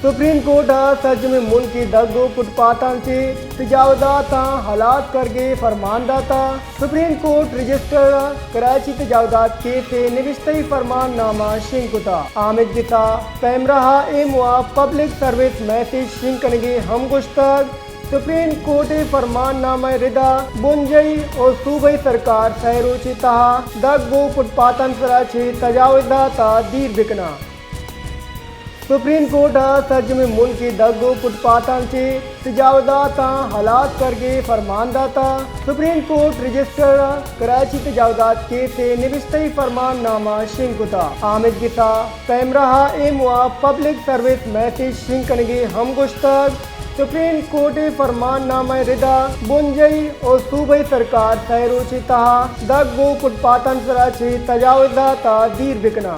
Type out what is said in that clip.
Supreme court सच में मुल्की दगो फुटपाथांचे तजावजात हालात करके फरमानदाता सुप्रीम कोर्ट रजिस्टर कराची तजावजात केस निविश्ते फरमाननामा शिंकुता आमिद गिता पैमराहा ए मुआ पब्लिक सर्विस मैसेज शिंकनगे हम गुश्तग सुप्रीम कोर्ट फरमाननामा रिदा बुंजई और सूबाई सरकार सहरोची तहा दगो फुटपाथन सराचे तजावजाता दीर बिकना सुप्रीम कोर्ट सच में मुल्की दगो फुटपाथांचे तजावजात हालात करके फरमानदाता सुप्रीम कोर्ट रजिस्टर कराची तजावजात केस निविश्ते फरमाननामा शिंकुता आमिद गिता पैमराहा ए मुआ पब्लिक सर्विस मैसेज शिंकनगे हम गुश्तग सुप्रीम कोर्ट फरमाननामा रिदा बुंजई और सूबाई सरकार सहरोची तहा दगो फुटपाथन सराचे तजावजाता दीर बिकना।